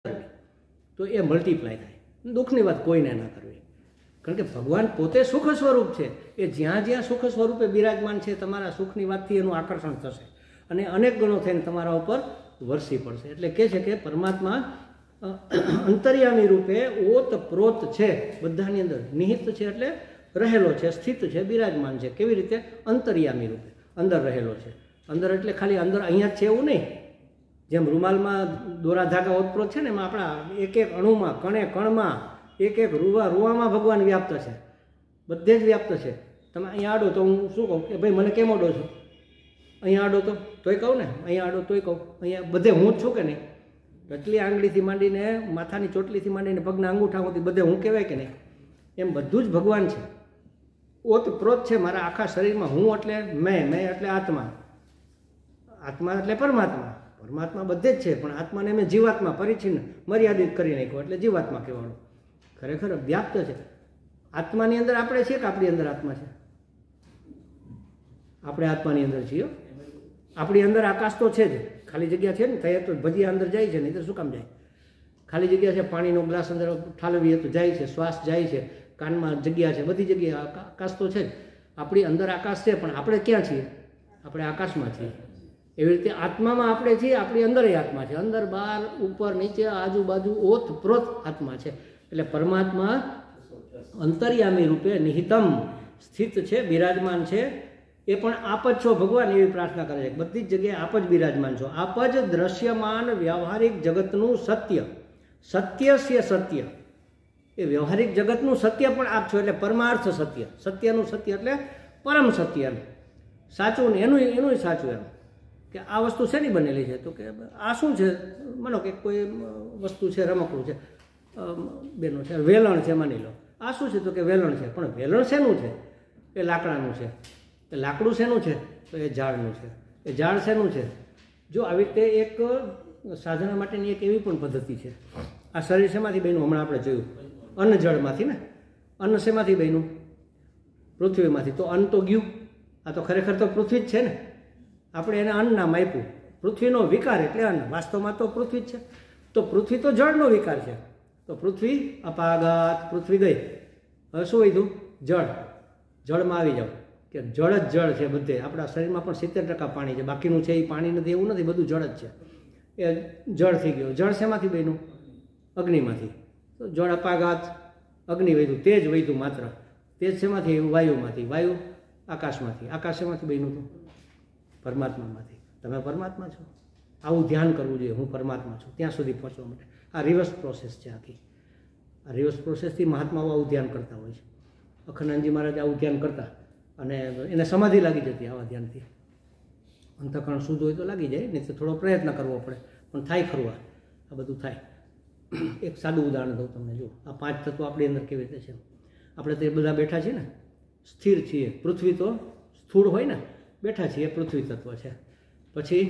તો એ મલ્ટીપ્લાય થાય. દુઃખની વાત કોઈને ના કરવી, કારણ કે ભગવાન પોતે સુખ સ્વરૂપ છે. એ જ્યાં જ્યાં સુખ સ્વરૂપે બિરાજમાન છે, તમારા સુખની વાતથી એનું આકર્ષણ થશે અને અનેક ગણો થઈને તમારા ઉપર વરસી પડશે. એટલે કહે છે કે પરમાત્મા અંતર્યામી રૂપે ઓતપ્રોત છે, બધાની અંદર નિહિત છે, એટલે રહેલો છે, સ્થિત છે, બિરાજમાન છે. કેવી રીતે? અંતર્યામી રૂપે અંદર રહેલો છે. અંદર એટલે ખાલી અંદર અહીંયા જ છે એવું નહીં. જેમ રૂમાલમાં દોરા ધાગા ઓતપ્રોત છે ને, એમાં આપણા એક એક અણુમાં, કણે કણમાં, એક એક રૂવામાં ભગવાન વ્યાપ્ત છે, બધે જ વ્યાપ્ત છે. તમે અહીંયા આડો તો હું શું કહું કે ભાઈ મને કેમ આડો છો? અહીંયા આડો તોય કહું ને, અહીંયા આડો તોય કહું. અહીંયા બધે હું જ છું કે નહીં? ટચલી આંગળીથી માંડીને માથાની ચોટલીથી માંડીને પગના અંગૂઠા સુધી બધે હું કહેવાય કે નહીં? એમ બધું જ ભગવાન છે, ઓતપ્રોત છે મારા આખા શરીરમાં. હું એટલે મેં એટલે આત્મા, આત્મા એટલે પરમાત્મા, પરમાત્મા બધે જ છે. પણ આત્માને મેં જીવાત્મા પરિચ્છિન્ન મર્યાદિત કરી નાખ્યો એટલે જીવાત્મા કહેવાનું. ખરેખર વ્યાપ્ત છે. આત્માની અંદર આપણે છીએ કે આપણી અંદર આત્મા છે? આપણે આત્માની અંદર છીએ. આપણી અંદર આકાશ તો છે જ, ખાલી જગ્યા છે ને, થયા તો ભજીયા અંદર જાય છે, નહીં તો શું કામ જાય? ખાલી જગ્યા છે, પાણીનો ગ્લાસ અંદર ઠાલવીએ તો જાય છે, શ્વાસ જાય છે, કાનમાં જગ્યા છે, બધી જગ્યાએ આકાશ તો છે જ. આપણી અંદર આકાશ છે, પણ આપણે ક્યાં છીએ? આપણે આકાશમાં છીએ. એવી રીતે આત્મામાં આપણે છીએ, આપણી અંદર આત્મા છે. અંદર બહાર ઉપર નીચે આજુબાજુ ઓતપ્રોત આત્મા છે. એટલે પરમાત્મા અંતર્યામી રૂપે નિહિતમ સ્થિત છે, બિરાજમાન છે. એ પણ આપ જ છો ભગવાન, એવી પ્રાર્થના કરે છે. બધી જ જગ્યાએ આપ જ બિરાજમાન છો. આપ જ દ્રશ્યમાન વ્યવહારિક જગતનું સત્ય, સત્ય છે સત્ય. એ વ્યવહારિક જગતનું સત્ય પણ આપ છો, એટલે પરમાર્થ સત્ય. સત્યનું સત્ય એટલે પરમ સત્ય, એમ સાચું ને એનું સાચું. એમ કે આ વસ્તુ શેની બનેલી છે? તો કે આ શું છે? માનો કે કોઈ વસ્તુ છે, રમકડું છે, બેનો છે, વેલણ છે, માની લો. આ શું છે? તો કે વેલણ છે. પણ વેલણ શેનું છે? એ લાકડાનું છે. એ લાકડું શેનું છે? તો એ ઝાડનું છે. એ ઝાડ શેનું છે? જો આવી રીતે એક સાધના માટેની એક એવી પણ પદ્ધતિ છે. આ શરીર શેમાંથી બન્યું? હમણાં આપણે જોયું, અન્ન જળમાંથી ને. અન્ન શેમાંથી બન્યું? પૃથ્વીમાંથી. તો અન્ન તો ગયું, આ તો ખરેખર તો પૃથ્વી જ છે ને. આપણે એને અન્ન નામ આપ્યું. પૃથ્વીનો વિકાર એટલે અન્ન, વાસ્તવમાં તો પૃથ્વી જ છે. તો પૃથ્વી તો જળનો વિકાર છે. તો પૃથ્વી અપાઘાત, પૃથ્વી ગઈ. હવે શું વધ્યું? જળ. જળમાં આવી જાઓ કે જળ જ જળ છે બધે. આપણા શરીરમાં પણ 70% પાણી છે, બાકીનું છે એ પાણી નથી એવું નથી, બધું જળ જ છે. એ જળ થઈ ગયો. જળ શેમાંથી બન્યું? અગ્નિમાંથી. તો જળ અપાઘાત, અગ્નિ વધ્યું, તેજ વધ્યું માત્ર. તેજ શેમાંથી? વાયુમાંથી. વાયુ આકાશમાંથી. આકાશ શેમાંથી બન્યું હતું? પરમાત્મામાંથી. તમે પરમાત્મા છો. આવું ધ્યાન કરવું જોઈએ, હું પરમાત્મા છું. ત્યાં સુધી પહોંચવા માટે આ રિવર્સ પ્રોસેસ છે આખી. આ રિવર્સ પ્રોસેસથી મહાત્માઓ આવું ધ્યાન કરતા હોય છે. અખંડાનંદજી મહારાજ આવું ધ્યાન કરતા, અને એને સમાધિ લાગી જતી આવા ધ્યાનથી. અંતઃકરણ શુદ્ધ હોય તો લાગી જાય, નહીં તો થોડો પ્રયત્ન કરવો પડે, પણ થાય ખરું. આ બધું થાય. એક સાદું ઉદાહરણ દઉં તમને. જો આ 5 તત્વો આપણી અંદર કેવી રીતે છે. આપણે તો એ બધા બેઠા છીએ ને, સ્થિર છીએ. પૃથ્વી તો સ્થૂળ હોય ને, બેઠા છીએ, પૃથ્વી તત્વ છે. પછી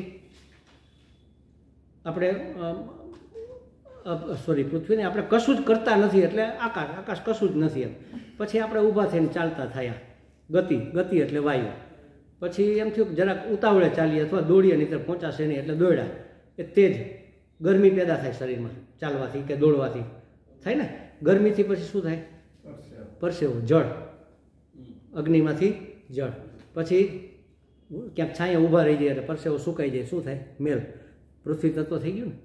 આપણે પૃથ્વીને આપણે કશું જ કરતા નથી, એટલે આકાશ કશું જ નથી એમ. પછી આપણે ઊભા થઈને ચાલતા થયા, ગતિ એટલે વાયુ. પછી એમ થયું કે જરાક ઉતાવળે ચાલીએ અથવા દોડીએ, નહીં તો પહોંચાશે નહીં, એટલે દોડ્યા. એ તેજ ગરમી પેદા થાય શરીરમાં, ચાલવાથી કે દોડવાથી થાય ને. ગરમીથી પછી શું થાય? પરસેવો, જળ. અગ્નિમાંથી જળ. પછી ક્યાંક છાંયા ઊભા રહી જાય એટલે પરસેવો સુકાઈ જાય, શું થાય? મેલ. પૃથ્વી તત્વ થઈ ગયું ને.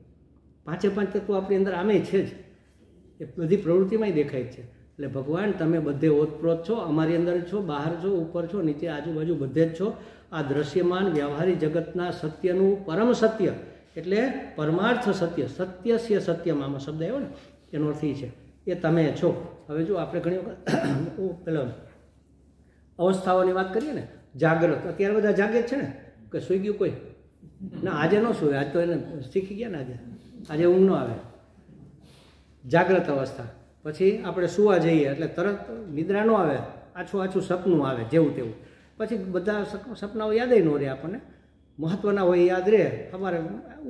5 તત્વો આપણી અંદર આમે છે જ. એ બધી પ્રવૃત્તિમાં દેખાય છે. એટલે ભગવાન તમે બધે ઓતપ્રોત છો, અમારી અંદર છો, બહાર છો, ઉપર છો, નીચે, આજુબાજુ બધે જ છો. આ દ્રશ્યમાન વ્યવહારિક જગતના સત્યનું પરમ સત્ય એટલે પરમાર્થ સત્ય, સત્ય છે સત્યમાં, આમાં શબ્દ આવ્યો ને, એનો અર્થ એ છે એ તમે છો. હવે જો આપણે ઘણી વખત પેલો અવસ્થાઓની વાત કરીએ ને, જાગ્રત. અત્યારે બધા જાગે જ છે ને, કે સૂઈ ગયું કોઈ? ના, આજે ન સૂય. આજ તો એને શીખી ગયા ને. આજે ઊંઘ ન આવે. જાગ્રત અવસ્થા. પછી આપણે સૂવા જઈએ એટલે તરત નિદ્રા ન આવે, આછું સપનું આવે, જેવું તેવું. પછી બધા સપનાઓ યાદ ન રહે આપણને. મહત્વના હોય યાદ રહે, અમારે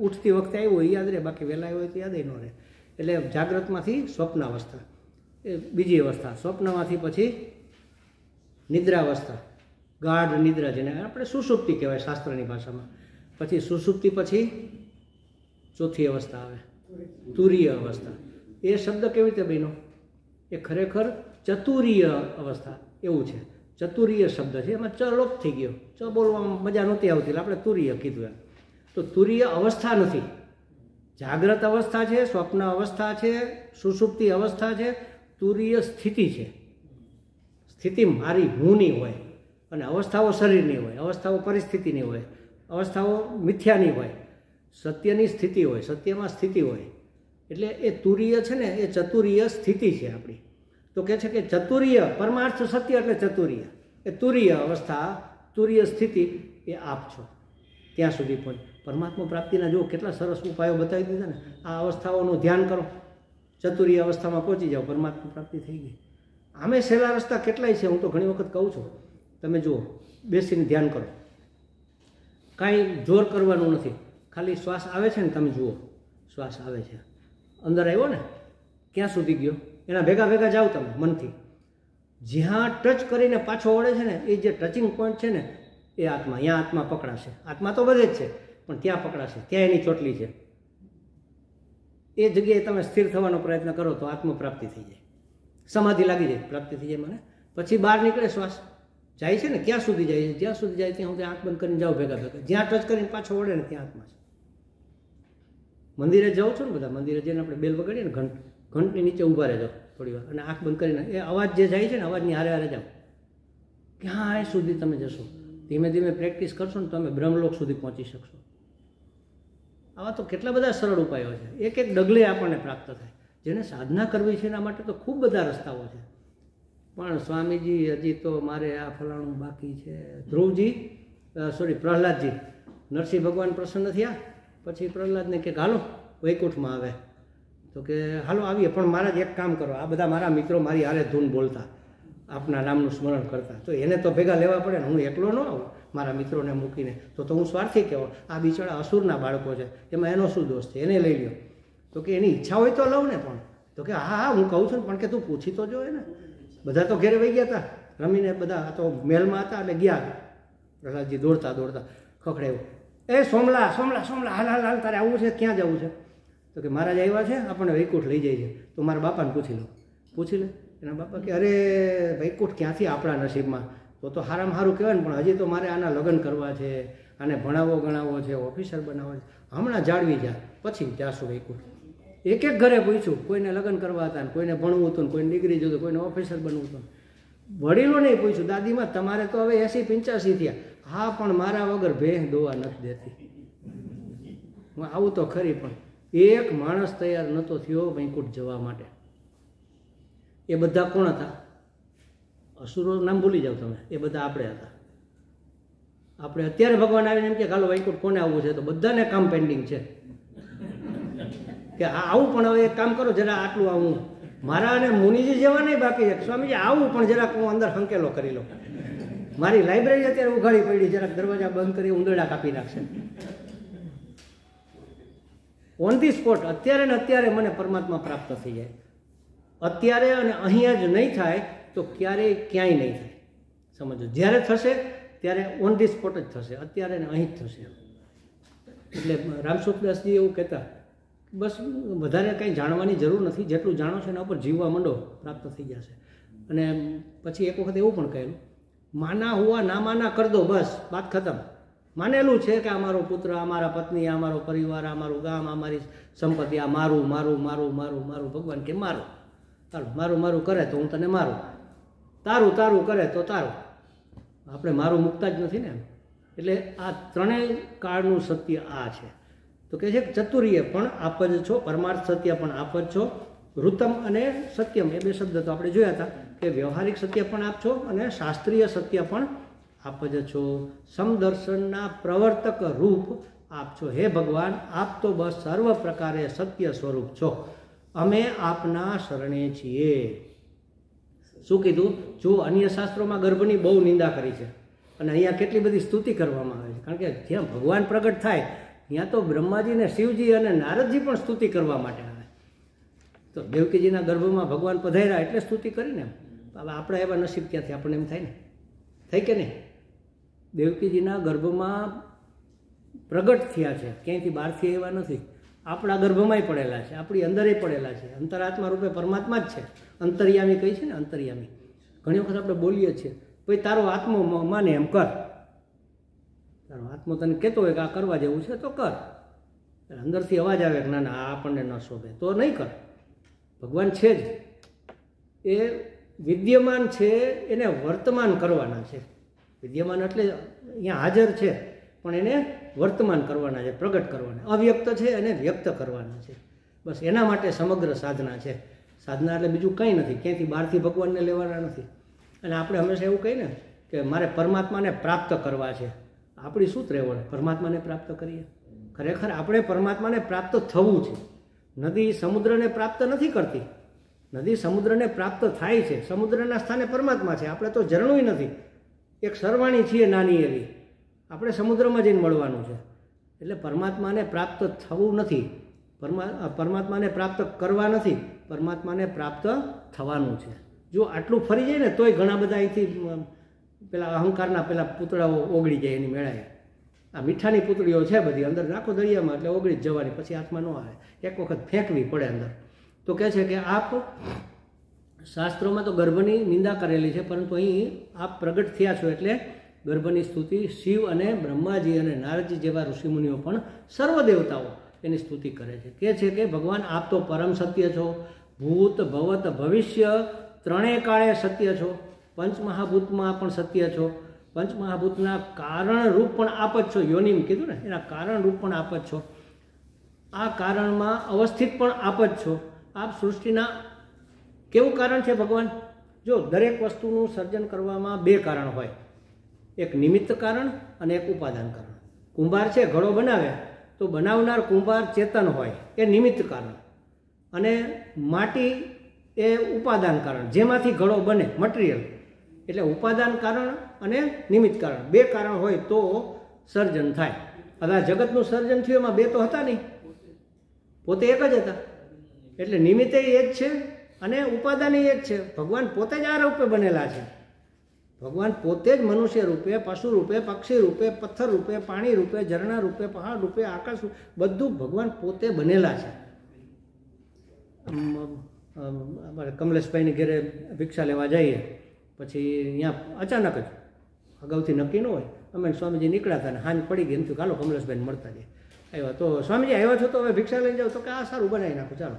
ઉઠતી વખતે આવ્યું હોય યાદ રહે, બાકી વહેલા આવ્યો હોય તો યાદ ન રહે. એટલે જાગ્રતમાંથી સ્વપ્ન અવસ્થા, એ બીજી અવસ્થા. સ્વપ્નમાંથી પછી નિદ્રાવસ્થા, ગાઢ નિદ્રા, જેને આપણે સુષુપ્તિ કહેવાય શાસ્ત્રની ભાષામાં. પછી સુષુપ્તિ પછી ચોથી અવસ્થા આવે, તુરીય અવસ્થા. એ શબ્દ કેવી રીતે બન્યો? એ ખરેખર ચતુરીય અવસ્થા એવું છે. ચતુરીય શબ્દ છે, એમાં ચ લોપ થઈ ગયો. ચ બોલવામાં મજા નહોતી આવતી એટલે આપણે તુરીય કીધું એમ. તો તુરીય અવસ્થા નથી. જાગ્રત અવસ્થા છે, સ્વપ્ન અવસ્થા છે, સુષુપ્તિ અવસ્થા છે. તુરીય સ્થિતિ છે. સ્થિતિ મારી હુંની હોય અને અવસ્થાઓ શરીરની હોય, અવસ્થાઓ પરિસ્થિતિની હોય, અવસ્થાઓ મિથ્યાની હોય, સત્યની સ્થિતિ હોય, સત્યમાં સ્થિતિ હોય. એટલે એ તુરીય છે ને એ ચતુરીય સ્થિતિ છે આપણી. તો કહે છે કે ચતુરીય પરમાર્થ સત્ય એટલે ચતુરીય. એ તુરીય અવસ્થા, તુરીય સ્થિતિ એ આપ છો. ત્યાં સુધી પણ પરમાત્મા પ્રાપ્તિના જો કેટલા સરસ ઉપાયો બતાવી દીધા ને. આ અવસ્થાઓનું ધ્યાન કરો, ચતુરીય અવસ્થામાં પહોંચી જાઓ, પરમાત્મા પ્રાપ્તિ થઈ ગઈ. આમે સહેલા રસ્તા કેટલાય છે, હું તો ઘણી વખત કહું છું. તમે જુઓ, બેસીને ધ્યાન કરો, કાંઈ જોર કરવાનું નથી. ખાલી શ્વાસ આવે છે ને તમે જુઓ, શ્વાસ આવે છે, અંદર આવ્યો ને, ક્યાં સુધી ગયો, એના ભેગા ભેગા જાઓ તમે મનથી. જ્યાં ટચ કરીને પાછો વળે છે ને એ જે ટચિંગ પોઈન્ટ છે ને એ આત્મા, ત્યાં આત્મા પકડાશે. આત્મા તો બધે જ છે પણ ત્યાં પકડાશે, ત્યાં એની ચોટલી છે. એ જગ્યાએ તમે સ્થિર થવાનો પ્રયત્ન કરો તો આત્મપ્રાપ્તિ થઈ જાય, સમાધિ લાગી જાય, પ્રાપ્તિ થઈ જાય મને. પછી બહાર નીકળે શ્વાસ, જાય છે ને ક્યાં સુધી જાય છે, જ્યાં સુધી જાય ત્યાં હું આંખ બંધ કરીને જાઉં ભેગા ભેગા, જ્યાં ટચ કરીને પાછો વળે ને ત્યાં આત્મા છે. મંદિરે જાઉં છું ને બધા, મંદિરે જઈને આપણે બેલ વગાડીએ ને ઘંટની નીચે ઊભા રહેજો થોડી વાર અને આંખ બંધ કરીને એ અવાજ જે જાય છે ને અવાજની હારે હારે જાઓ, ક્યાં સુધી તમે જશો. ધીમે ધીમે પ્રેક્ટિસ કરશો ને તમે બ્રહ્મલોક સુધી પહોંચી શકશો. આવા તો કેટલા બધા સરળ ઉપાયો છે, એક એક ડગલે આપણને પ્રાપ્ત થાય. જેને સાધના કરવી છે એના માટે તો ખૂબ બધા રસ્તાઓ છે. પણ સ્વામીજી હજી તો મારે આ ફલાણું બાકી છે. ધ્રુવજી પ્રહલાદજી, નરસિંહ ભગવાન પ્રસન્ન થયા પછી પ્રહલાદને કે હાલો વૈકુંઠમાં આવે, તો કે હાલો આવીએ, પણ મારા જ એક કામ કરો, આ બધા મારા મિત્રો મારી હારે ધૂન બોલતા, આપના નામનું સ્મરણ કરતા, તો એને તો ભેગા લેવા પડે ને, હું એકલો ન આવું મારા મિત્રોને મૂકીને, તો હું સ્વાર્થી કહેવો. આ બિચારા અસુરના બાળકો છે, એમાં એનો શું દોષ છે, એને લઈ લ્યો. તો કે એની ઈચ્છા હોય તો લઉં ને, પણ તો કે હા હા હું કહું છું પણ કે તું પૂછી તો જોઈએ ને. બધા તો ઘેરે વહી ગયા હતા રમીને, બધા તો મહેલમાં હતા એટલે ગયા. પ્રહલાદજી દોડતા દોડતા ખખડાયું, એ સોમલા સોમલા સોમલા હાલ હાલ હાલ, તારે આવવું છે, ક્યાં જવું છે? તો કે મહારાજ આવ્યા છે, આપણને વૈકુંઠ લઈ જાય છે, તો મારા બાપાને પૂછી લો. પૂછી લે. એના બાપા કે અરે વૈકુંઠ ક્યાંથી આપણા નસીબમાં, તો સારામાં સારું કહેવાય ને, પણ હજી તો મારે આના લગ્ન કરવા છે, આને ભણાવવો ગણાવવો છે, ઓફિસર બનાવવો છે, હમણાં જાળવી જા પછી જાશું વૈકુંઠ. એક એક ઘરે પૂછ્યું, કોઈને લગ્ન કરવા હતા ને, કોઈને ભણવું હતું ને, કોઈને ડિગ્રી જોતું, કોઈને ઓફિસર બનવું હતું. વડીલો નહીં પૂછ્યું, દાદીમાં તમારે તો હવે 80-85 થયા. હા પણ મારા વગર ભેંસ દોવા નથી દેતી. આવું તો ખરી, પણ એક માણસ તૈયાર નહોતો થયો વૈકુંઠ જવા માટે. એ બધા કોણ હતા? અસુરો નામ ભૂલી જાઓ તમે, એ બધા આપણે હતા. આપણે અત્યારે ભગવાન આવીને એમ કે હાલો વૈકુંઠ કોને આવવું છે, તો બધાને કામ પેન્ડિંગ છે કે આવું, પણ હવે એક કામ કરો જરા આટલું આવું મારા અને મુનિજી જેવા નહીં બાકી છે. સ્વામીજી આવું પણ જરાક હું અંદર હંકેલો કરી લો. મારી લાઇબ્રેરી અત્યારે ઉઘાડી પડી, જરાક દરવાજા બંધ કરી ઉંદરડા કાપી નાખશે. ઓન ધી સ્પોટ અત્યારે ને અત્યારે મને પરમાત્મા પ્રાપ્ત થઈ જાય. અત્યારે અને અહીંયા જ નહીં થાય તો ક્યારેય ક્યાંય નહીં થાય. સમજો, જ્યારે થશે ત્યારે ઓન ધી સ્પોટ જ થશે, અત્યારે ને અહીં જ થશે. એટલે રામસુખદાસજી એવું કહેતા, બસ વધારે કંઈ જાણવાની જરૂર નથી, જેટલું જાણો છો એના ઉપર જીવવા માંડો, પ્રાપ્ત થઈ જશે. અને પછી એક વખત એવું પણ કહેલું, માના હુઆ ના માના કર દો, બસ વાત ખતમ. માનેલું છે કે અમારો પુત્ર, અમારા પત્ની, અમારો પરિવાર, અમારું ગામ, અમારી સંપત્તિ, આ મારું મારું મારું મારું મારું. ભગવાન કે મારું, ચાલો મારું મારું કરે તો હું તને મારું, તારું તારું કરે તો તારું. આપણે મારું મૂકતા જ નથી ને. એટલે આ ત્રણેય કાળનું સત્ય આ છે. તો કહે છે ચતુરીય પણ આપ જ છો, પરમાર્થ સત્ય પણ આપ જ છો, ઋતમ અને સત્યમ એ બે શબ્દ તો આપણે જોયા હતા કે વ્યવહારિક સત્ય પણ આપ છો અને શાસ્ત્રીય સત્ય પણ આપ જ છો. સમદર્શનના પ્રવર્તક રૂપ આપ છો. હે ભગવાન, આપ તો બસ સર્વ પ્રકારે સત્ય સ્વરૂપ છો. અમે આપના શરણે છીએ. શું કીધું? જો અન્ય શાસ્ત્રોમાં ગર્ભની બહુ નિંદા કરી છે અને અહીંયા કેટલી બધી સ્તુતિ કરવામાં આવે છે, કારણ કે જ્યાં ભગવાન પ્રગટ થાય ત્યાં તો બ્રહ્માજી ને શિવજી અને નારદજી પણ સ્તુતિ કરવા માટે આવે. તો દેવકીજીના ગર્ભમાં ભગવાન પધાર્યા એટલે સ્તુતિ કરીને. હવે આપણા એવા નસીબ ક્યાંથી, આપણને એમ થાય ને, થાય કે નહીં? દેવકીજીના ગર્ભમાં પ્રગટ થયા છે, ક્યાંયથી બહારથી આવ્યા નથી. આપણા ગર્ભમાંય પડેલા છે, આપણી અંદરે પડેલા છે, અંતરાત્મા રૂપે પરમાત્મા જ છે. અંતર્યામી કહી છે ને, અંતર્યામી. ઘણી વખત આપણે બોલીએ છીએ, ભાઈ તારો આત્મો માને એમ કર, તારો આત્મો તને કહેતો હોય કે આ કરવા જેવું છે તો કર. અંદરથી અવાજ આવે કે ના ના આ આપણને ન શોભે તો નહીં કર. ભગવાન છે જ, એ વિદ્યમાન છે, એને વર્તમાન કરવાના છે. વિદ્યમાન એટલે અહીંયા હાજર છે, પણ એને વર્તમાન કરવાના છે, પ્રગટ કરવાના. અવ્યક્ત છે એને વ્યક્ત કરવાના છે. બસ એના માટે સમગ્ર સાધના છે. સાધના એટલે બીજું કંઈ નથી, ક્યાંયથી બહારથી ભગવાનને લેવાના નથી. અને આપણે હંમેશા એવું કહીએ ને કે મારે પરમાત્માને પ્રાપ્ત કરવા છે. આપણી શું ત્રેવડ પરમાત્માને પ્રાપ્ત કરીએ? ખરેખર આપણે પરમાત્માને પ્રાપ્ત થવું છે. નદી સમુદ્રને પ્રાપ્ત નથી કરતી, નદી સમુદ્રને પ્રાપ્ત થાય છે. સમુદ્રના સ્થાને પરમાત્મા છે. આપણે તો ઝરણું નથી, એક સરવાણી છીએ નાની એવી. આપણે સમુદ્રમાં જઈને મળવાનું છે. એટલે પરમાત્માને પ્રાપ્ત થવું નથી, પરમાત્માને પ્રાપ્ત કરવા નથી, પરમાત્માને પ્રાપ્ત થવાનું છે. જો આટલું ફરી જાય ને તોય ઘણા બધા અહીંથી પેલા અહંકારના પેલા પૂતળાઓ ઓગળી જાય એની મેળાએ. આ મીઠાની પૂતળીઓ છે બધી, અંદર નાખો દરિયામાં એટલે ઓગળી જ જવાની, પછી હાથમાં ન આવે. એક વખત ફેંકવી પડે અંદર. તો કહે છે કે આપ શાસ્ત્રોમાં તો ગર્ભની નિંદા કરેલી છે, પરંતુ અહીં આપ પ્રગટ થયા છો એટલે ગર્ભની સ્તુતિ શિવ અને બ્રહ્માજી અને નારદજી જેવા ઋષિમુનિઓ પણ સર્વ દેવતાઓ એની સ્તુતિ કરે છે. કહે છે કે ભગવાન આપ તો પરમ સત્ય છો, ભૂત ભવત ભવિષ્ય ત્રણેય કાળે સત્ય છો, પંચમહાભૂતમાં પણ સત્ય છો, પંચમહાભૂતના કારણ રૂપ પણ આપ જ છો. યોનિમ કીધું ને, એના કારણ રૂપ પણ આપ જ છો. આ કારણમાં અવસ્થિત પણ આપ જ છો. આપ સૃષ્ટિના કેવું કારણ છે ભગવાન? જો દરેક વસ્તુનું સર્જન કરવામાં બે કારણ હોય, એક નિમિત્ત કારણ અને એક ઉપાદાન કારણ. કુંભાર છે ઘડો બનાવે તો બનાવનાર કુંભાર ચેતન હોય, એ નિમિત્ત કારણ, અને માટી એ ઉપાદાન કારણ, જેમાંથી ઘડો બને મટીરિયલ. એટલે ઉપાદાન કારણ અને નિમિત્ત કારણ, બે કારણ હોય તો સર્જન થાય. હવે આ જગતનું સર્જન થયું એમાં બે તો હતા નહીં, પોતે એક જ હતા. એટલે નિમિત્તે એ જ છે અને ઉપાદાન એ જ છે. ભગવાન પોતે જ આ રૂપે બનેલા છે. ભગવાન પોતે જ મનુષ્ય રૂપે, પશુ રૂપે, પક્ષી રૂપે, પથ્થર રૂપે, પાણી રૂપે, ઝરણા રૂપે, પહાડ રૂપે, આકાશ રૂપે, બધું ભગવાન પોતે બનેલા છે. અમારે કમલેશભાઈની ઘરે ભિક્ષા લેવા જઈએ, પછી અહીંયા અચાનક જ અગાઉથી નક્કી ન હોય, અમે સ્વામીજી નીકળ્યા હતા ને હાંજ પડી ગઈ, એમ થયું ચાલો કમલેશભાઈને મળતા જઈએ. આવ્યા તો સ્વામીજી આવ્યા છો તો હવે ભિક્ષા લઈને જાઓ, તો કે આ સારું બનાવી નાખો ચાલો.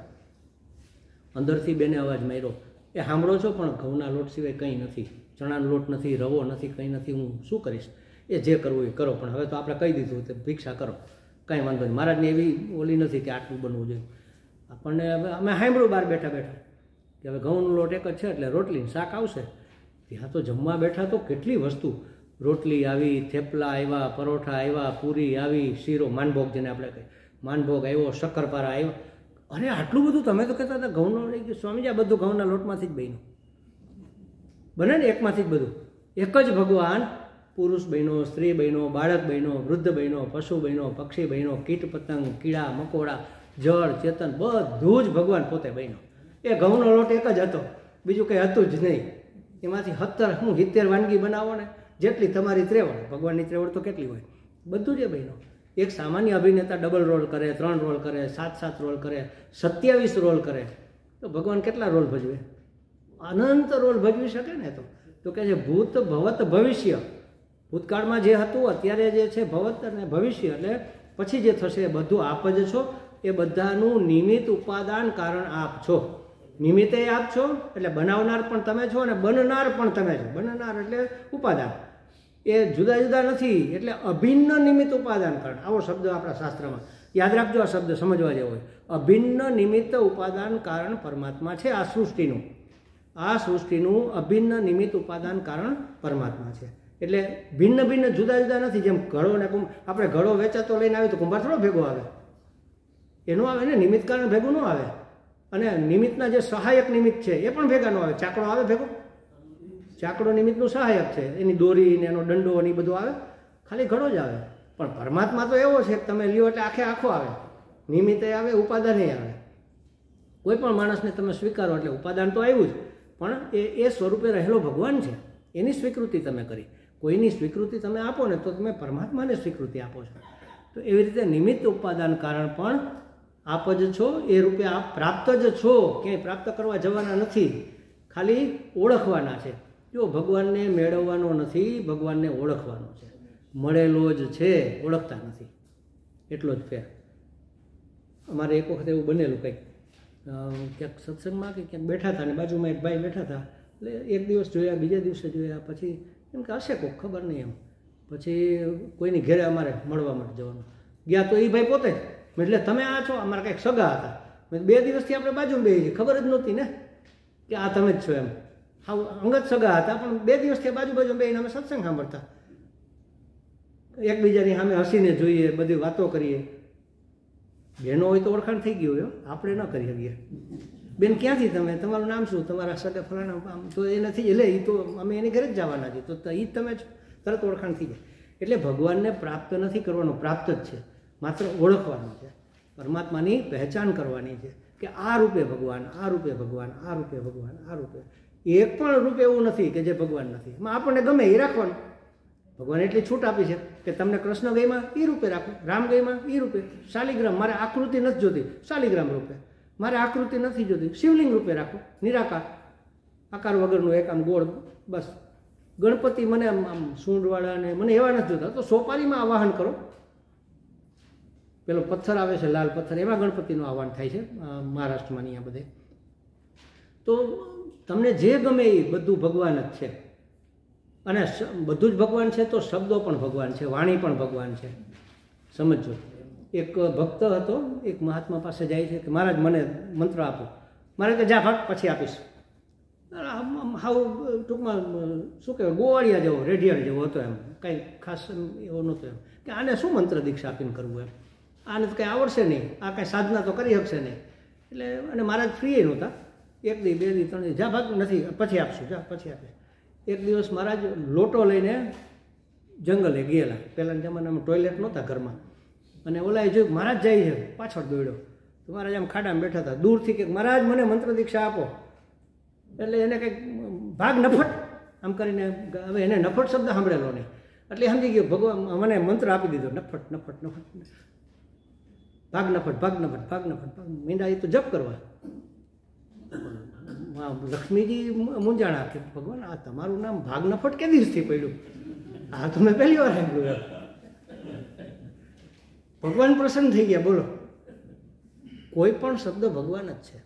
અંદરથી બેને અવાજ માર્યો, એ સાંભળો છો પણ ઘઉંના લોટ સિવાય કંઈ નથી, ચણાનો લોટ નથી, રવો નથી, કંઈ નથી, હું શું કરીશ? એ જે કરવું એ કરો, પણ હવે તો આપણે કહી દીધું તો ભિક્ષા કરો, કાંઈ વાંધો નહીં. મહારાજની એવી ઓલી નથી કે આટલું બનવું જોઈએ. આપણને હવે અમે સાંભળ્યું બહાર બેઠા બેઠા કે હવે ઘઉંનો લોટ એક જ છે એટલે રોટલી શાક આવશે. ત્યાં તો જમવા બેઠા તો કેટલી વસ્તુ, રોટલી આવી, થેપલા આવ્યા, પરોઠા આવ્યા, પૂરી આવી, શીરો, માનભોગ જેને આપણે કહીએ, માનભોગ આવ્યો, શક્કરપારા આવ્યા. અરે આટલું બધું! તમે તો કહેતા હતા ઘઉંનો, સ્વામીજી આ બધું ઘઉંના લોટમાંથી જ બન્યું. બને ને એકમાંથી જ બધું. એક જ ભગવાન પુરુષ બન્યો, સ્ત્રી બન્યો, બાળક બન્યો, વૃદ્ધ બન્યો, પશુ બન્યો, પક્ષી બન્યો, કીટ પતંગ, કીડા મકોડા, જળ ચેતન, બધું જ ભગવાન પોતે બન્યો. એ ઘઉંનો લોટ એક જ હતો, બીજું કંઈ હતું જ નહીં. એમાંથી 70 વાનગી બનાવો ને, જેટલી તમારી ત્રેવડ, ભગવાનની ત્રેવડ તો કેટલી હોય, બધું જ એ બન્યો. એક સામાન્ય અભિનેતા ડબલ રોલ કરે, 3 રોલ કરે, 7 રોલ કરે, 27 રોલ કરે, તો ભગવાન કેટલા રોલ ભજવે? અનંત રોલ ભજવી શકે ને. તો કહે છે ભૂત ભવત ભવિષ્ય, ભૂતકાળમાં જે હતું, અત્યારે જે છે ભવત અને ભવિષ્ય, એટલે પછી જે થશે એ બધું આપ જ છો. એ બધાનું નિમિત્ત ઉપાદાન કારણ આપ છો. નિમિત્તે આપ છો એટલે બનાવનાર પણ તમે છો અને બનનાર પણ તમે છો. બનનાર એટલે ઉપાદાન, એ જુદા જુદા નથી. એટલે અભિન્ન નિમિત્ત ઉપાદાન કારણ, આવો શબ્દ આપણા શાસ્ત્રમાં યાદ રાખજો. આ શબ્દ સમજવા જેવો હોય. અભિન્ન નિમિત્ત ઉપાદાન કારણ પરમાત્મા છે. આ સૃષ્ટિનું અભિન્ન નિમિત્ત ઉપાદાન કારણ પરમાત્મા છે. એટલે ભિન્ન ભિન્ન જુદા જુદા નથી. જેમ ઘડો ને આપણે ઘડો વેચાતો લઈને આવે તો કુંભાર થોડો ભેગો આવે, એનું આવે ને, નિમિત્ત કારણ ભેગું ન આવે. અને નિમિત્તના જે સહાયક નિમિત્ત છે એ પણ ભેગા ન આવે. ચાકડો આવે ભેગો, ચાકડો નિમિત્તનું સહાયક છે, એની દોરી ને એનો દંડો ને એ બધું આવે, ખાલી ઘડો જ આવે. પણ પરમાત્મા તો એવો છે કે તમે લ્યો એટલે આખો આવે, નિમિત્તે આવે, ઉપાદાન આવે. કોઈ પણ માણસને તમે સ્વીકારો એટલે ઉપાદાન તો આવ્યું જ, પણ એ સ્વરૂપે રહેલો ભગવાન છે, એની સ્વીકૃતિ તમે કરી. કોઈની સ્વીકૃતિ તમે આપો ને તો તમે પરમાત્માને સ્વીકૃતિ આપો છો. તો એવી રીતે નિમિત્ત ઉપાદાન કારણ પણ આપ જ છો એ રૂપે આપ પ્રાપ્ત જ છો, ક્યાંય પ્રાપ્ત કરવા જવાના નથી, ખાલી ઓળખવાના છે. જો ભગવાનને મેળવવાનો નથી, ભગવાનને ઓળખવાનો છે. મળેલો જ છે, ઓળખતા નથી, એટલો જ ફેર. અમારે એક વખત એવું બનેલું કંઈક ક્યાંક સત્સંગમાં કે ક્યાંક બેઠા હતા ને બાજુમાં એક ભાઈ બેઠા હતા, એટલે એક દિવસ જોયા, બીજા દિવસે જોયા, પછી એમ કે હશે કોક ખબર નહીં એમ. પછી કોઈની ઘેરે અમારે મળવા માટે જવાનું ગયા તો એ ભાઈ પોતે જ. એટલે તમે આ છો? અમારા કંઈક સગા હતા. 2 દિવસથી આપણે બાજુમાં બેસી છીએ, ખબર જ નહોતી ને કે આ તમે જ છો એમ. હા, અંગત સગા હતા, પણ 2 દિવસથી બાજુ બેસીને અમે સત્સંગ સાંભળતા, એકબીજાની સામે હસીને જોઈએ, બધી વાતો કરીએ. બહેનો હોય તો ઓળખાણ થઈ ગયું હોય, આપણે ન કરી શકીએ. બેન ક્યાંથી તમે, તમારું નામ શું, તમારા સગા ફલાણા, આમ તો એ નથી, એટલે એ તો અમે એની ઘરે જ જવાના છીએ, તો એ જ તમે તરત ઓળખાણ થઈ જાય. એટલે ભગવાનને પ્રાપ્ત નથી કરવાનું, પ્રાપ્ત જ છે, માત્ર ઓળખવાનું છે, પરમાત્માની પહેચાન કરવાની છે કે આ રૂપે ભગવાન, આ રૂપે ભગવાન, આ રૂપે ભગવાન, આ રૂપે. એક પણ રૂપ એવું નથી કે જે ભગવાન નથી. એમાં આપણને ગમે એ રાખવાનું. ભગવાન એટલી છૂટ આપી છે કે તમને કૃષ્ણ ગઈમાં એ રૂપે રાખો, રામ ગઈમાં એ રૂપે, શાલિગ્રામ, મારે આકૃતિ નથી જોતી, શાલિગ્રામ રૂપે, મારે આકૃતિ નથી જોતી, શિવલિંગ રૂપે રાખો, નિરાકાર, આકાર વગરનું એક આમ ગોળ, બસ. ગણપતિ મને આમ સૂંઢવાળા ને મને એવા નથી જોતા, તો સોપારીમાં આવાહન કરો. પેલો પથ્થર આવે છે, લાલ પથ્થર, એમાં ગણપતિનું આહવાન થાય છે મહારાષ્ટ્રમાં અહીંયા બધે. તો તમને જે ગમે એ બધું ભગવાન જ છે. અને બધું જ ભગવાન છે તો શબ્દો પણ ભગવાન છે, વાણી પણ ભગવાન છે. સમજો. એક ભક્ત હતો, એક મહાત્મા પાસે જાય છે કે મહારાજ મને મંત્ર આપો. મારે કે જા ભાગ, પછી આપીશ. હાવ ટૂંકમાં શું કહેવાય, ગોવાળિયા જેવો, રેઢિયાળ જેવો હતો એમ, કાંઈ ખાસ એવો નહોતો એમ કે આને શું મંત્ર દીક્ષા આપીને કરવું એમ, આને તો કંઈ આવડશે નહીં, આ કાંઈ સાધના તો કરી શકશે નહીં. એટલે અને મહારાજ ફ્રી નહોતા. 1 દી 2 દી 3 દી, જા ભાગ, નથી પછી આપશું, જા પછી આપે. એક દિવસ મહારાજ લોટો લઈને જંગલે ગયેલા. પહેલાંના જમાનામાં ટોયલેટ નહોતા ઘરમાં, અને ઓલાએ જોયું મહારાજ જાય છે, પાછળ દોડ્યો. તો મહારાજ આમ ખાડામાં બેઠા હતા, દૂરથી કે મહારાજ મને મંત્ર દીક્ષા આપો. એટલે એને કંઈક ભાગ નફટ આમ કરીને, હવે એને નફટ શબ્દ સાંભળેલો નહીં, એટલે સમજી ગયો ભગવાન મને મંત્ર આપી દીધો, નફટ નફટ નફટ, ભાગ નફટ, ભાગ નફટ, ભાગ નફટ, ભાગ. મીંડા એ તો જપ કરવા. લક્ષ્મીજી મૂંઝાણા કે ભગવાન આ તમારું નામ ભાગ નફટ કે દિવસથી પડ્યું, આ તો મેં પહેલી વાર સાંભળ્યું. ભગવાન પ્રસન્ન થઈ ગયા. બોલો, કોઈ પણ શબ્દ ભગવાન જ છે,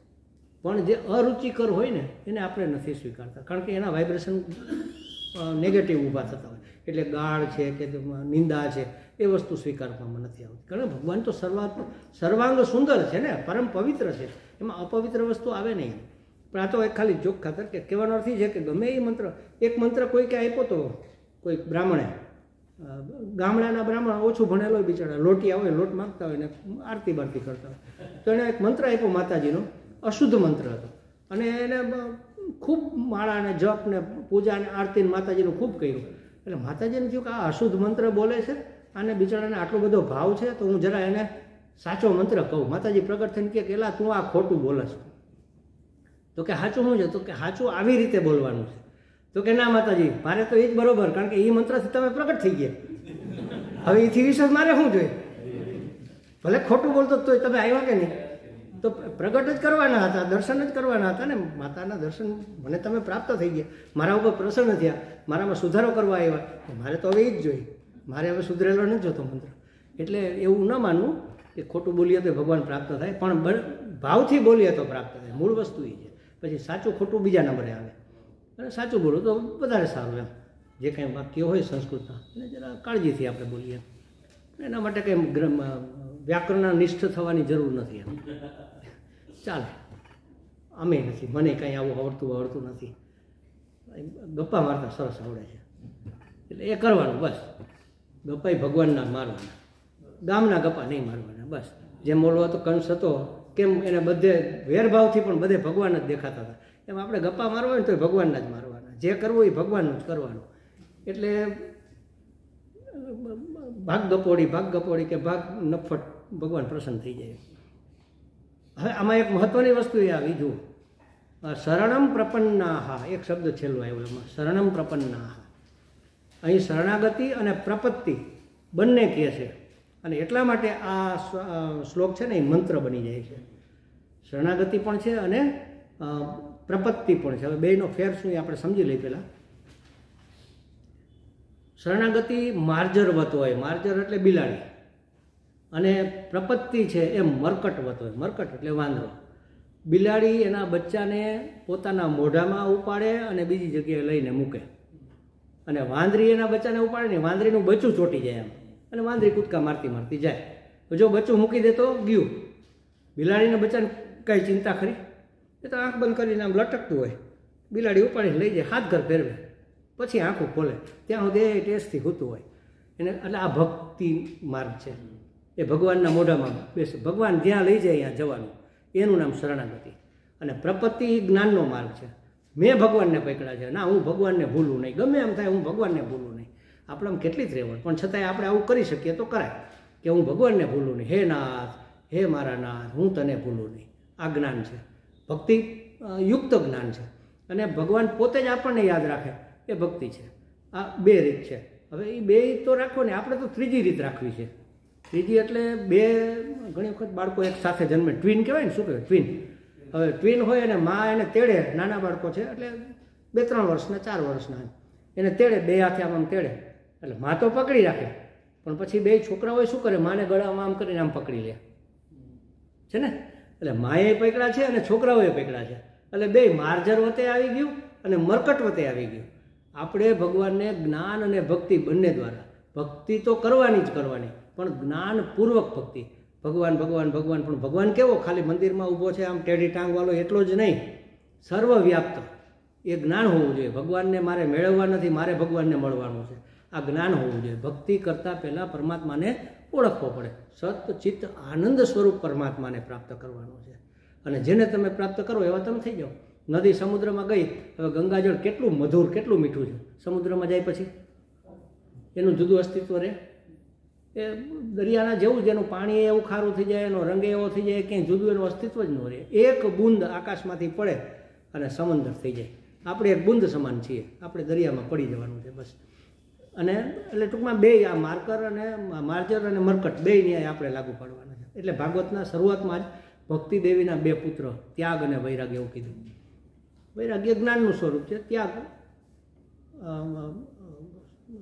પણ જે અરુચિકર હોય ને એને આપણે નથી સ્વીકારતા, કારણ કે એના વાઇબ્રેશન નેગેટિવ ઊભા થતા હોય. એટલે ગાળ છે કે નિંદા છે એ વસ્તુ સ્વીકારવામાં નથી આવતી, કારણ કે ભગવાન તો સર્વાંગ સુંદર છે ને, પરમ પવિત્ર છે, એમાં અપવિત્ર વસ્તુ આવે નહીં. પણ આ તો એક ખાલી જોક ખાતર કે કહેવાનો અર્થ એ છે કે ગમે એ મંત્ર, એક મંત્ર કોઈ કે આપ્યો તો કોઈ બ્રાહ્મણે, ગામડાના બ્રાહ્મણ ઓછું ભણેલો હોય બિચારા, લોટિયા હોય, લોટ માગતા હોય ને આરતી બારતી કરતા હોય, તો એને એક મંત્ર આપ્યો માતાજીનો, અશુદ્ધ મંત્ર હતો, અને એને ખૂબ માળા ને જપ ને પૂજા ને આરતી માતાજીનું ખૂબ કર્યું. એટલે માતાજીને થયું કે આ અશુદ્ધ મંત્ર બોલે છે, આને બિચારાને આટલો બધો ભાવ છે, તો હું જરા એને સાચો મંત્ર કહું. માતાજી પ્રગટ થઈને કે એલા તું આ ખોટું બોલે છે. તો કે સાચું શું છે? તો કે સાચું આવી રીતે બોલવાનું છે. તો કે ના માતાજી, મારે તો એ જ બરોબર, કારણ કે એ મંત્રથી તમે પ્રગટ થઈ ગયા, હવે એથી વિશેષ મારે શું જોઈએ? ભલે ખોટું બોલતો તોય તમે આવ્યા કે નહીં? તો પ્રગટ જ કરવાના હતા, દર્શન જ કરવાના હતા ને. માતાના દર્શન મને તમે પ્રાપ્ત થઈ ગયા, મારા ઉપર પ્રસન્ન થયા, મારામાં સુધારો કરવા આવ્યા, તો મારે તો હવે એ જ જોઈએ. મારે હવે સુધરેલો નથી જોતો મંત્ર. એટલે એવું ન માનવું કે ખોટું બોલીએ તો ભગવાન પ્રાપ્ત થાય, પણ ભાવથી બોલીએ તો પ્રાપ્ત થાય. મૂળ વસ્તુ એ છે. પછી સાચું ખોટું બીજા નંબરે આવે, અને સાચું બોલું તો વધારે સારું એમ. જે કાંઈ વાક્ય હોય સંસ્કૃતના એને જરા કાળજીથી આપણે બોલીએ. એના માટે કંઈ વ્યાકરણ નિષ્ઠ થવાની જરૂર નથી એમ. ચાલે, અમે નથી, મને કંઈ આવું આવડતું નથી. ગપ્પા મારતા સરસ આવડે છે, એટલે એ કરવાનું બસ. ગપ્પા ભગવાનના મારવાના, ગામના ગપ્પા નહીં મારવાના બસ. જેમ બોલવો હતો કંસ હતો, કેમ એને બધે વેરભાવથી પણ બધે ભગવાન જ દેખાતા હતા, એમ આપણે ગપ્પા મારવા હોય ને તો ભગવાનના જ મારવાના. જે કરવું એ ભગવાનનું જ કરવાનું. એટલે ભાગ ગપોડી કે ભાગ નફટ, ભગવાન પ્રસન્ન થઈ જાય. હવે આમાં એક મહત્વની વસ્તુ એ આવી, જુઓ, શરણમ પ્રપન્નાહા એક શબ્દ છેલ્લો આવ્યો એમાં, શરણમ પ્રપન્નાહા. અહીં શરણાગતિ અને પ્રપત્તિ બંને કહે છે. અને એટલા માટે આ શ્લોક છે ને એ મંત્ર બની જાય છે. શરણાગતિ પણ છે અને પ્રપત્તિ પણ છે. હવે બેયનો ફેર શું એ આપણે સમજી લઈએ પહેલાં. શરણાગતિ માર્જરવત હોય, માર્જર એટલે બિલાડી, અને પ્રપત્તિ છે એ મરકટવત હોય, મરકટ એટલે વાંદરો. બિલાડી એના બચ્ચાને પોતાના મોઢામાં ઉપાડે અને બીજી જગ્યાએ લઈને મૂકે, અને વાંદરી એના બચ્ચાને ઉપાડે ને વાંદરીનું બચ્ચું ચોંટી જાય એમ, અને વાંદરી કૂદકા મારતી મારતી જાય. જો બચ્ચું મૂકી દે તો ગયું. બિલાડીને બચ્ચાને કાંઈ ચિંતા ખરી? એ તો આંખ બંધ કરીને આમ લટકતું હોય, બિલાડી ઉપાડીને લઈ જાય, હાથ ઘર ફેરવે, પછી આંખો ખોલે, ત્યાં સુધી એ ટેસ્ટથી હોતું હોય એને. એટલે આ ભક્તિ માર્ગ છે, એ ભગવાનના મોઢામાં બેસે, ભગવાન જ્યાં લઈ જાય ત્યાં જવાનું, એનું નામ શરણાગતિ. અને પ્રપત્તિ જ્ઞાનનો માર્ગ છે. મેં ભગવાનને પકડ્યા છે, ના હું ભગવાનને ભૂલું નહીં, ગમે એમ થાય હું ભગવાનને ભૂલું નહીં. આપણામાં કેટલી જ રહેવડ, પણ છતાંય આપણે આવું કરી શકીએ તો કરાય કે હું ભગવાનને ભૂલું નહીં, હે નાથ, હે મારા નાથ, હું તને ભૂલું નહીં. આ જ્ઞાન છે, ભક્તિ યુક્ત જ્ઞાન છે. અને ભગવાન પોતે જ આપણને યાદ રાખે એ ભક્તિ છે. આ બે રીત છે. હવે એ બે તો રાખો ને, આપણે તો ત્રીજી રીત રાખવી છે. ત્રીજી એટલે બે, ઘણી વખત બાળકો એક સાથે જન્મે, ટ્વિન કહેવાય ને, શું કહેવાય ટ્વિન. હવે ટ્વિન હોય અને મા એને તેડે, નાના બાળકો છે એટલે 2-3 વર્ષના 4 વર્ષના, એને તેડે, બે હાથે આમ તેડે, એટલે મા તો પકડી રાખે, પણ પછી બે છોકરાઓ શું કરે, માને ગળામાં આમ કરીને આમ પકડી લે છે ને. એટલે માએ પકડ્યા છે અને છોકરાઓએ પકડ્યા છે, એટલે બે માર્જર વતે આવી ગયું અને મરકટ વતે આવી ગયું. આપણે ભગવાનને જ્ઞાન અને ભક્તિ બંને દ્વારા, ભક્તિ તો કરવાની જ કરવાની, પણ જ્ઞાનપૂર્વક ભક્તિ. ભગવાન ભગવાન ભગવાન, પણ ભગવાન કેવો, ખાલી મંદિરમાં ઊભો છે આમ ટેઢી ટાંગવાળો એટલો જ નહીં, સર્વવ્યાપ્ત. એ જ્ઞાન હોવું જોઈએ. ભગવાનને મારે મેળવવા નથી, મારે ભગવાનને મળવાનું છે, આ જ્ઞાન હોવું જોઈએ. ભક્તિ કરતાં પહેલાં પરમાત્માને ઓળખવો પડે. સત ચિત્ત આનંદ સ્વરૂપ પરમાત્માને પ્રાપ્ત કરવાનું છે, અને જેને તમે પ્રાપ્ત કરો એવા તમે થઈ જાઓ. નદી સમુદ્રમાં ગઈ, હવે ગંગાજળ કેટલું મધુર, કેટલું મીઠું છે, સમુદ્રમાં જાય પછી એનું જુદું અસ્તિત્વ રહે. એ દરિયાના જેવું જ, એનું પાણી એવું ખારું થઈ જાય, એનો રંગ એવો થઈ જાય, ક્યાંય જુદું એનું અસ્તિત્વ જ ન રહે. એક બૂંદ આકાશમાંથી પડે અને સમુદ્ર થઈ જાય. આપણે એક બૂંદ સમાન છીએ, આપણે દરિયામાં પડી જવાનું છે બસ. અને એટલે ટૂંકમાં બે, આ માર્કર અને માર્જર અને મરકટ, બે ન્યાય આપણે લાગુ પાડવાના છે. એટલે ભાગવતના શરૂઆતમાં જ ભક્તિ દેવીના 2 પુત્ર, ત્યાગ અને વૈરાગ્ય એવું કીધું. વૈરાગ્ય જ્ઞાનનું સ્વરૂપ છે, ત્યાગ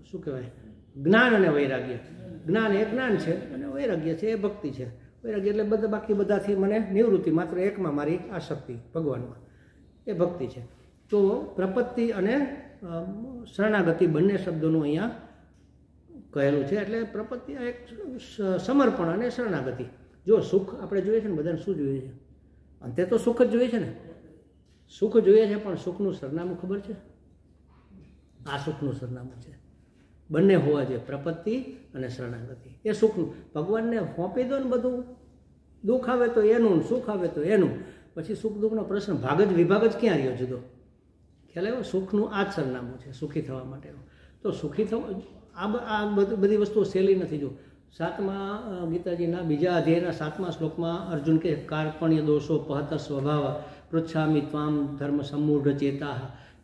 શું કહેવાય, જ્ઞાન અને વૈરાગ્ય. જ્ઞાન એ જ્ઞાન છે અને વૈરાગ્ય છે એ ભક્તિ છે. વૈરાગ્ય એટલે બધા, બાકી બધાથી મને નિવૃત્તિ, માત્ર એકમાં મારી આસક્તિ ભગવાનમાં, એ ભક્તિ છે. તો પ્રપત્તિ અને શરણાગતિ બંને શબ્દોનું અહીંયા કહેલું છે. એટલે પ્રપત્તિ એક સમર્પણ અને શરણાગતિ. જો સુખ આપણે જોઈએ છે ને, બધાને શું જોઈએ છે? અંતે તો સુખ જ જોઈએ છે ને. સુખ જોઈએ છે, પણ સુખનું સરનામું ખબર છે? આ સુખનું સરનામું છે. બંને હોવા જોઈએ, પ્રપત્તિ અને શરણાગતિ. એ સુખનું ભગવાનને સોંપી દો ને બધું. દુઃખ આવે તો એનું, સુખ આવે તો એનું, પછી સુખ દુઃખનો પ્રશ્ન ભાગ જ વિભાગ જ ક્યાં રહ્યો જુદો? ખ્યાલ આવ્યો? સુખનું આ જ સરનામું છે સુખી થવા માટેનું. તો સુખી થવા આ બધી વસ્તુઓ સહેલી નથી. જો 7મા ગીતાજીના 2જા અધ્યાયના 7મા શ્લોકમાં અર્જુન કહે, કાર્પણ્ય દોષો પહત સ્વભાવ પૃચ્છામિ ત્વામ ધર્મ સમૂઢ ચેતા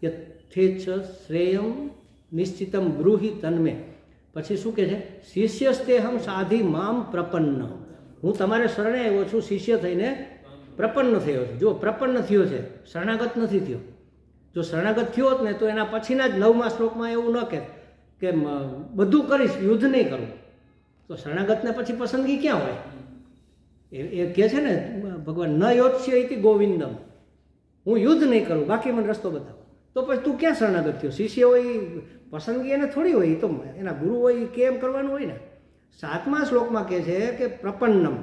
યથેચ્છ શ્રેયમ નિશ્ચિતમ બ્રૂહિ તન્મે. પછી શું કહે છે? શિષ્યસ્તેહમ સાધી મામ પ્રપન્ન. હું તમારે શરણે આવ્યો છું, શિષ્ય થઈને પ્રપન્ન થયો છું. જો પ્રપન્ન થયો છે, શરણાગત નથી થયો. જો શરણાગત થયો હોત ને તો એના પછીના જ 9મા શ્લોકમાં એવું ન કહે કે બધું કરીશ, યુદ્ધ નહીં કરું. તો શરણાગતને પછી પસંદગી ક્યાં હોય? એ કહે છે ને ભગવાન, ન યોત્સ્ય ઇતિ ગોવિંદમ, હું યુદ્ધ નહીં કરું, બાકી મને રસ્તો બતાવો. તો પછી તું ક્યાં શરણાગત થયો? શિષ્ય હોય, પસંદગી એને થોડી હોય, એ તો એના ગુરુ હોય, એ કેમ કરવાનું હોય ને. 7મા શ્લોકમાં કહે છે કે પ્રપન્નમ,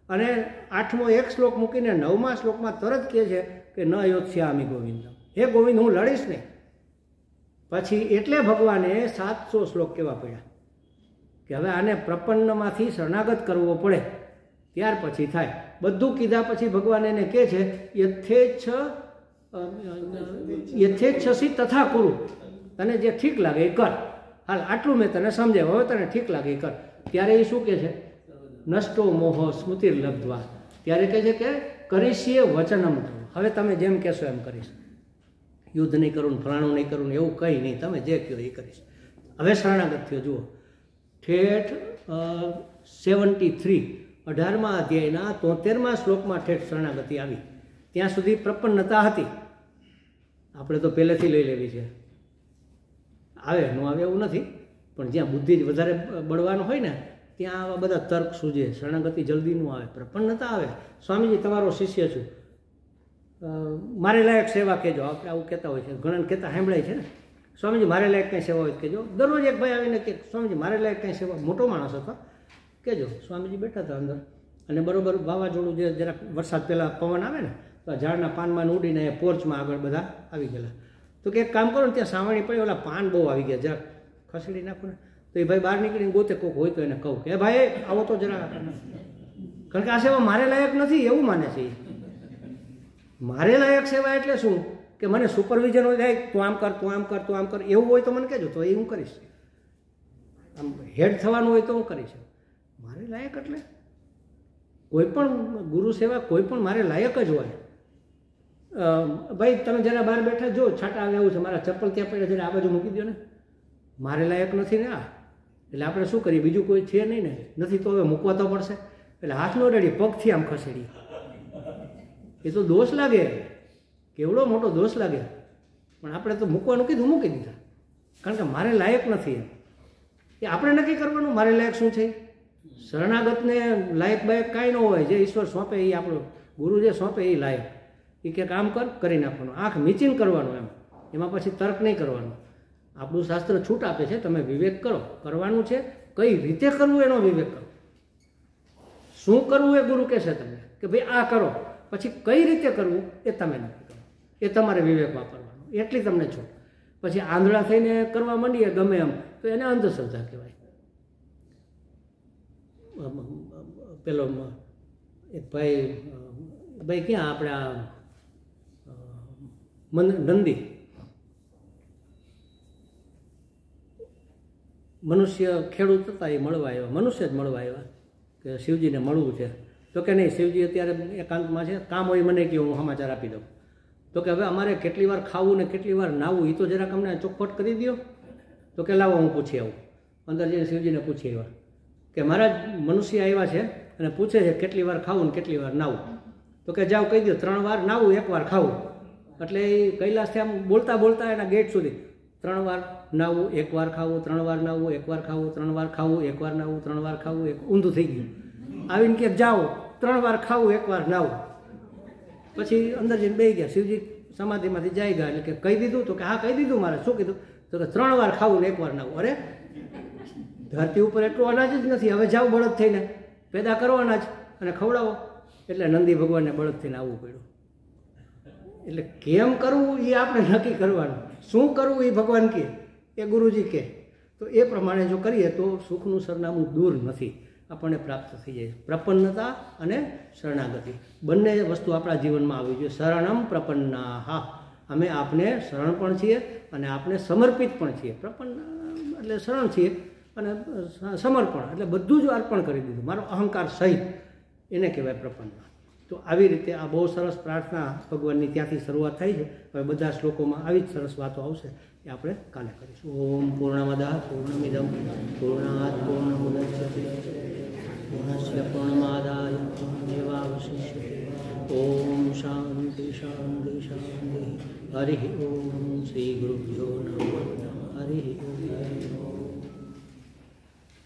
અને 8મો એક શ્લોક મૂકીને 9મા શ્લોકમાં તરત કહે છે કે ન યોત્સ્યામિ ગોવિંદમ, હે ગોવિંદ હું લડીશ નહીં. પછી એટલે ભગવાને 700 શ્લોક કેવા પડ્યા કે હવે આને પ્રપન્નમાંથી શરણાગત કરવો પડે, ત્યાર પછી થાય. બધું કીધા પછી ભગવાન એને કહે છે યથેચ્છસી તથા કુરુ, તને જે ઠીક લાગે એ કર. હાલ આટલું મેં તને સમજાવ્યું, હવે તને ઠીક લાગે એ કર. ત્યારે એ શું કહે છે? નષ્ટો મોહ સ્મૃતિર્લબ્ધ્વા. ત્યારે કહે છે કે કરીશીએ વચનમ, હવે તમે જેમ કહેશો એમ કરીશ. યુદ્ધ નહીં કરું, ફલાણું નહીં કરું, એવું કંઈ નહીં, તમે જે કહો એ કરીશ. હવે શરણાગત થયો. જુઓ, ઠેઠ 73 18મા અધ્યાયના 73મા શ્લોકમાં ઠેઠ શરણાગતિ આવી. ત્યાં સુધી પ્રપન્નતા હતી. આપણે તો પહેલેથી લઈ લેવી છે. આવે ન આવે એવું નથી, પણ જ્યાં બુદ્ધિ જ વધારે બળવાનો હોય ને ત્યાં આવા બધા તર્ક સૂજે, શરણાગતિ જલ્દી ન આવે, પ્રપન્નતા આવે. સ્વામીજી તમારો શિષ્ય છું, મારે લાયક સેવા કહેજો. આપણે આવું કહેતા હોય છે, ઘણા કહેતા સાંભળાય છે ને, સ્વામીજી મારે લાયક કંઈ સેવા હોય કહેજો. દરરોજ એક ભાઈ આવીને કે સ્વામીજી મારે લાયક કંઈ સેવા, મોટો માણસ હતો, કહેજો. સ્વામીજી બેઠા હતા અંદર, અને બરોબર વાવાઝોડું જે જરાક વરસાદ પહેલાં પવન આવે ને તો ઝાડના પાનમાં ઉડીને પોર્ચમાં આગળ બધા આવી ગયેલા. તો કે એક કામ કરો ને, ત્યાં સાવણી પડી, ઓલા પાન બહુ આવી ગયા, જરાક ખસેડી નાખો ને. તો એ ભાઈ બહાર નીકળીને ગોતે કોક હોય તો એને કહું કે ભાઈ આવો તો જરા, કારણ કે આ સેવા મારે લાયક નથી એવું માને છે. મારે લાયક સેવા એટલે શું કે મને સુપરવિઝન હોય, તું આમ કર, તું આમ કર, તું આમ કર, એવું હોય તો મને કહેજો, તો એ હું કરીશ. આમ હેડ થવાનું હોય તો હું કરીશ. મારે લાયક એટલે કોઈ પણ ગુરુ સેવા કોઈ પણ મારે લાયક જ હોય. ભાઈ તમે જરા બહાર બેઠા જો છાંટા આવે એવું છે, મારા ચપ્પલ ત્યાં પડ્યા જરા આ બાજુ મૂકી દો ને, મારે લાયક નથી ને આ. એટલે આપણે શું કરીએ, બીજું કોઈ છે નહીં ને, નથી તો હવે મૂકવા તો પડશે. એટલે હાથ નો રેડી, પગથી આમ ખસેડીએ. એ તો દોષ લાગે, કેવડો મોટો દોષ લાગે. પણ આપણે તો મૂકવાનું કીધું, મૂકી દીધા, કારણ કે મારે લાયક નથી. એ આપણે નક્કી કરવાનું મારે લાયક શું છે. શરણાગતને લાયક બાયક કાંઈ ન હોય, જે ઈશ્વર સોંપે એ આપણો ગુરુ જે સોંપે એ લાયક. એ કે કામ કર, કરી નાખવાનું, આંખ મીચીને કરવાનું, એમાં પછી તર્ક નહીં કરવાનું. આપણું શાસ્ત્ર છૂટ આપે છે, તમે વિવેક કરો, કરવાનું છે કઈ રીતે કરવું એનો વિવેક કરો. શું કરવું એ ગુરુ કહેશે તમને કે ભાઈ આ કરો, પછી કઈ રીતે કરવું એ તમે નક્કી કરો, એ તમારે વિવેક વાપરવાનું, એટલી તમને છૂટ. પછી આંધળા થઈને કરવા માંડીએ ગમે એમ તો એને અંધશ્રદ્ધા કહેવાય. પેલો એક ભાઈ ક્યાં આપણે આ નંદી મનુષ્ય ખેડૂત હતા, એ મળવા આવ્યા, મનુષ્ય જ મળવા આવ્યા કે શિવજીને મળવું છે. તો કે નહીં, શિવજી અત્યારે એકાંતમાં છે, કામ હોય મને કે હું સમાચાર આપી દઉં. તો કે હવે અમારે કેટલી વાર ખાવું ને કેટલી વાર નાવું એ તો જરાક અમને ચોખવટ કરી દો. તો કે લાવો હું પૂછી આવું. અંદર જઈને શિવજીને પૂછી આવ્યા કે મહારાજ મનુષ્ય આવ્યા છે અને પૂછે છે કેટલી વાર ખાવું ને કેટલી વાર નાવું. તો કે જાઓ કહી દો 3 વાર નાવું 1 વાર ખાવું. એટલે એ કૈલાસથી આમ બોલતા બોલતા એના ગેટ સુધી 3 વાર નાવું 1 વાર ખાવું, 3 વાર નાવું 1 વાર ખાવું, 3 વાર ખાવું 1 વાર નાવું, 3 વાર ખાવું, ઊંધું થઈ ગયું. આવીને કે જાઓ 3 વાર ખાવું 1 વાર નાવું. પછી અંદર જઈને બેસી ગયા. શિવજી સમાધિમાંથી જાય ગયા એટલે કે કહી દીધું. તો કે હા કહી દીધું. મારે શું કીધું? તો કે 3 વાર ખાવું ને 1 વાર નાવું. અરે ધરતી ઉપર એટલું અનાજ જ નથી, હવે જાઓ બળદ થઈને પેદા કરો અનાજ અને ખવડાવો. એટલે નંદી ભગવાનને બળદ થઈને આવવું પડ્યું. એટલે કેમ કરવું એ આપણે નક્કી કરવાનું, શું કરવું એ ભગવાન કહે, એ ગુરુજી કહે. તો એ પ્રમાણે જો કરીએ તો સુખનું સરનામું દૂર નથી, આપણને પ્રાપ્ત થઈ જાય. પ્રપન્નતા અને શરણાગતિ બંને વસ્તુ આપણા જીવનમાં આવવી જોઈએ. શરણમ પ્રપન્ના, હા અમે આપને શરણ પણ છીએ અને આપને સમર્પિત પણ છીએ. પ્રપન્ન એટલે શરણ છીએ અને સમર્પણ એટલે બધું જ અર્પણ કરી દીધું, મારો અહંકાર સહિત, એને કહેવાય પ્રપન્ના. તો આવી રીતે આ બહુ સરસ પ્રાર્થના ભગવાનની ત્યાંથી શરૂઆત થાય છે. હવે બધા શ્લોકોમાં આવી જ સરસ વાતો આવશે, એ આપણે કાલે કરીશું. ઓમ પૂર્ણમદઃ પૂર્ણમિદં પૂર્ણાત પૂર્ણમુદચ્યતે પૂર્ણસ્ય પૂર્ણમાદાય પૂર્ણમેવાવશિષ્યતે. ઓમ શાંતિ શાંતિ શાંતિ. હરિ ઓમ શ્રી ગુરુભ્યો નમઃ. હરિ ઓમ.